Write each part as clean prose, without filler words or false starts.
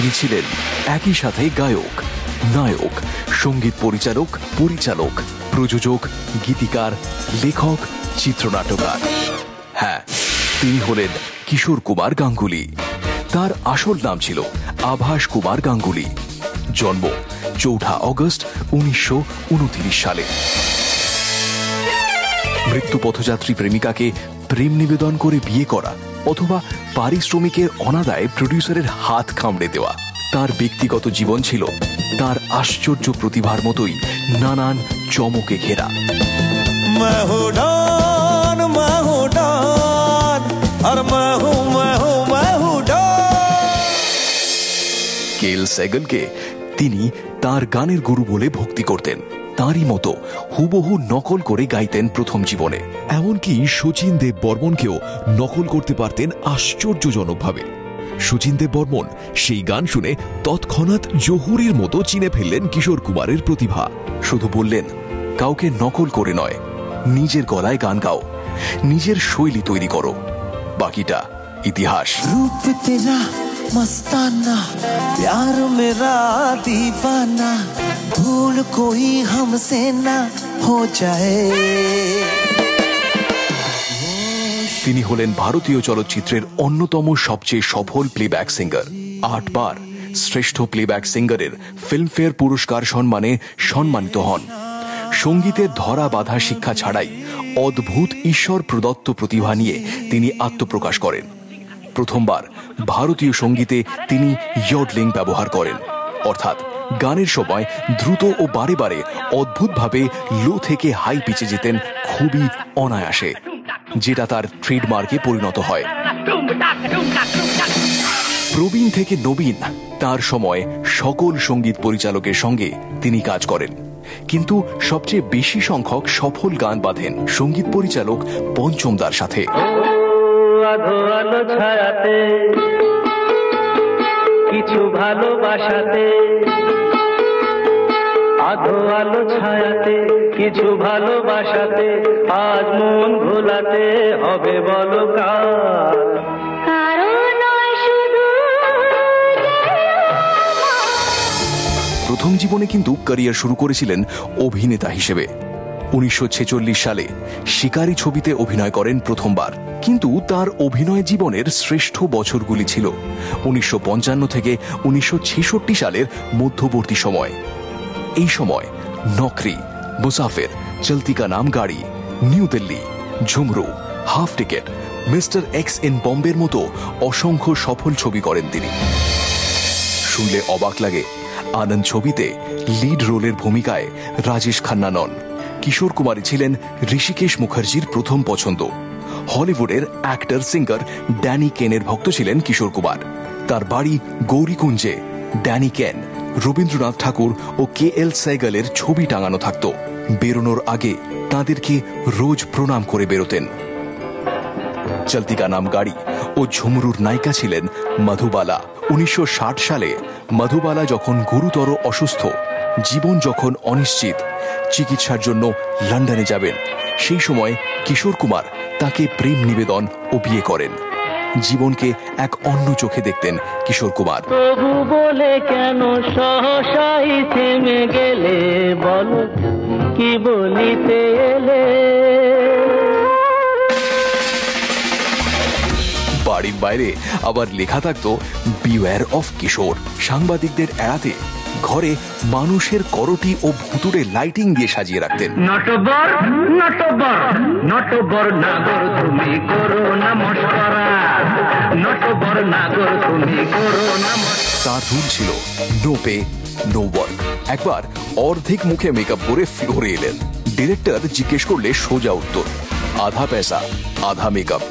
তিনি ছিলেন একই সাথে গায়ক, নায়ক, সঙ্গীত পরিচালক, প্রযোজক, গীতিকার, লেখক, চিত্রনাট্যকার। হ্যাঁ, তিনি হলেন কিশোর কুমার গাঙ্গুলি। তার আসল নাম ছিল আভাস কুমার গাঙ্গুলি। জন্ম 4 অগস্ট 1929 সালে। মৃত্যু পথযাত্রী প্রেমিকাকে প্রেম নিবেদন করে বিয়ে করা অথবা পারিশ্রমিকের অনাদায়ে প্রডিউসারের হাত কামড়ে দেওয়া। তার ব্যক্তিগত জীবন ছিল তার আশ্চর্য প্রতিভার মতোই নানান চমকে ঘেরা। কেএল সেগলকে তিনি তার গানের গুরু বলে ভক্তি করতেন। তারই মতো হুবহু নকল করে গাইতেন প্রথম জীবনে। এমনকি শচীন দেব বর্মনকেও নকল করতে পারতেন আশ্চর্যজনকভাবে। শচীন দেব বর্মন সেই গান শুনে তৎক্ষণাৎ জহুরির মতো চিনে ফেললেন কিশোর কুমারের প্রতিভা। শুধু বললেন, কাউকে নকল করে নয়, নিজের গলায় গান গাও, নিজের শৈলী তৈরি করো, বাকিটা ইতিহাস। রূপ তেরা मस्ताना प्यार मेरा दीवाना भूल कोई हमसे ना हो जाए। তিনি হলেন ভারতীয় চলচ্চিত্রের অন্যতম সবচেয়ে সফল প্লেব্যাক সিঙ্গার। 8 বার শ্রেষ্ঠ প্লেব্যাক সিঙ্গারের ফিল্মফেয়ার পুরস্কার সম্মানে সম্মানিত হন। সঙ্গীতের ধরা বাঁধা শিক্ষা ছাড়াই অদ্ভুত ঈশ্বর প্রদত্ত প্রতিভা নিয়ে তিনি আত্মপ্রকাশ করেন। প্রথমবার ভারতীয় সঙ্গীতে তিনি ইয়ডলিং ব্যবহার করেন, অর্থাৎ গানের সময় দ্রুত ও বারে বারে অদ্ভুতভাবে লো থেকে হাই পিচে যেতেন খুবই অনায়াসে, যেটা তার ট্রেডমার্কে পরিণত হয়। প্রবীণ থেকে নবীন তার সময় সকল সঙ্গীত পরিচালকের সঙ্গে তিনি কাজ করেন, কিন্তু সবচেয়ে বেশি সংখ্যক সফল গান বাঁধেন সঙ্গীত পরিচালক পঞ্চমদার সাথে। আধো আলো ছায়াতে কিছু ভালোবাসাতে, আধো আলো ছায়াতে কিছু ভালোবাসাতে, আজ মন ভোলাতে হবে বলো কার। প্রথম জীবনে কিন্তু ক্যারিয়ার শুরু করেছিলেন অভিনেতা হিসেবে। 1946 সালে শিকারী ছবিতে অভিনয় করেন প্রথমবার, কিন্তু তার অভিনয় জীবনের শ্রেষ্ঠ বছরগুলি ছিল 1955 থেকে 1966 সালের মধ্যবর্তী সময়। এই সময় নকরি, মুসাফির, চলতি Ka Naam Gaadi, New Delhi, Jhumroo, Half Ticket, Mister X in বম্বের মতো অসংখ্য সফল ছবি করেন তিনি। শুনলে অবাক লাগে, আনন্দ ছবিতে লিড রোলের ভূমিকায় রাজেশ খান্না নন। কিশোর কুমার ছিলেন ঋষিকেশ মুখার্জির প্রথম পছন্দ। হলিউডের অ্যাক্টর সিঙ্গার ড্যানি কেনের ভক্ত ছিলেন কিশোর কুমার। তার বাড়ি গৌরীকুঞ্জে। ড্যানি কেন, রবীন্দ্রনাথ ঠাকুর ও কেএল সেগলের ছবি টাঙানো থাকত। বেরোনোর আগে তাদেরকে রোজ প্রণাম করে বেরোতেন। চলতি কা নাম গাড়ি ও ঝুমরুর নায়িকা ছিলেন মধুবালা। 1960 সালে মধুবালা যখন গুরুতর অসুস্থ, জীবন যখন অনিশ্চিত, চিকিৎসার জন্য লন্ডনে যাবেন, সেই সময় কিশোর কুমার তাকে প্রেম নিবেদন ও বিয়ে করেন। জীবনকে এক অন্য চোখে দেখতেন কিশোর কুমার। তবু বলে কেন সহসাই থেমে গেলে, বলো কি বলিতে এলে। বাড়ির বাইরে আবার লেখা থাকতো বিওয়্যার অফ কিশোর। সাংবাদিকদের এড়াতে ঘরে মানুষের করটি ও ভুতুড়ে লাইটিং দিয়ে সাজিয়ে রাখতেন। নটবর নটবর নটবর নাগর তুমি করো না মশকরা, নটবর নাগর তুমি করো না। তার রুল ছিল নো পে নো ওয়ার্ক। একবার অর্ধেক মুখে মেকআপ করে ফ্লোরে এলেন। ডিরেক্টর জিজ্ঞেস করলে সোজা উত্তর, আধা পয়সা আধা মেকআপ।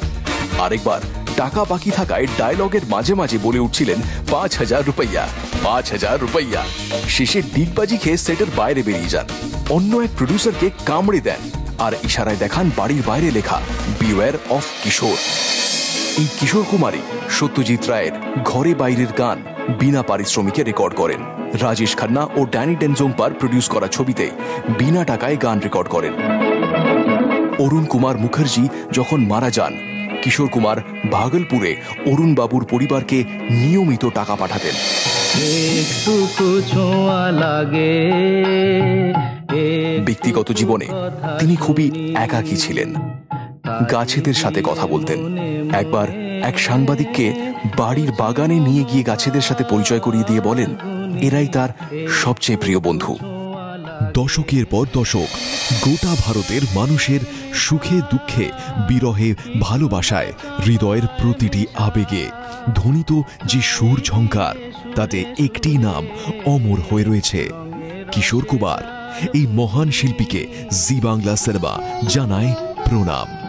আরেকবার টাকা বাকি থাকায় ডায়লগের মাঝে মাঝে বলে উঠছিলেন 5,000 রুপইয়া, 5,000 রুপইয়া। শেষে ডিগবাজি খেয়ে সেটের বাইরে বেরিয়ে যান। অন্য এক প্রডিউসারকে কামড়ে দেন আর ইশারায় দেখান বাড়ির বাইরে লেখা বিওয়্যার অফ কিশোর। এই কিশোর কুমারই সত্যজিৎ রায়ের ঘরে বাইরের গান বিনা পারিশ্রমিকে রেকর্ড করেন। রাজেশ খান্না ও ড্যানি ডেনজোংপার প্রডিউস করা ছবিতে বিনা টাকায় গান রেকর্ড করেন। অরুণ কুমার মুখার্জি যখন মারা যান, কিশোর কুমার ভাগলপুরে অরুণ বাবুর পরিবারকে নিয়মিত টাকা পাঠাতেন। একটুকু ছোঁয়া লাগে। ব্যক্তিগত জীবনে তিনি খুবই একাকী ছিলেন। গাছেদের সাথে কথা বলতেন। একবার এক সাংবাদিককে বাড়ির বাগানে নিয়ে গিয়ে গাছেদের সাথে পরিচয় করিয়ে দিয়ে বলেন, এরাই তার সবচেয়ে প্রিয় বন্ধু। দশকের পর দশক গোটা ভারতের মানুষের সুখে দুঃখে, বিরহে, ভালোবাসায়, হৃদয়ের প্রতিটি আবেগে ধ্বনিত যে সুর ঝংকার, তাতে একটি নাম অমর হয়ে রয়েছে, কিশোর কুমার। এই মহান শিল্পীকে জি বাংলা সিনেমা জানায় প্রণাম।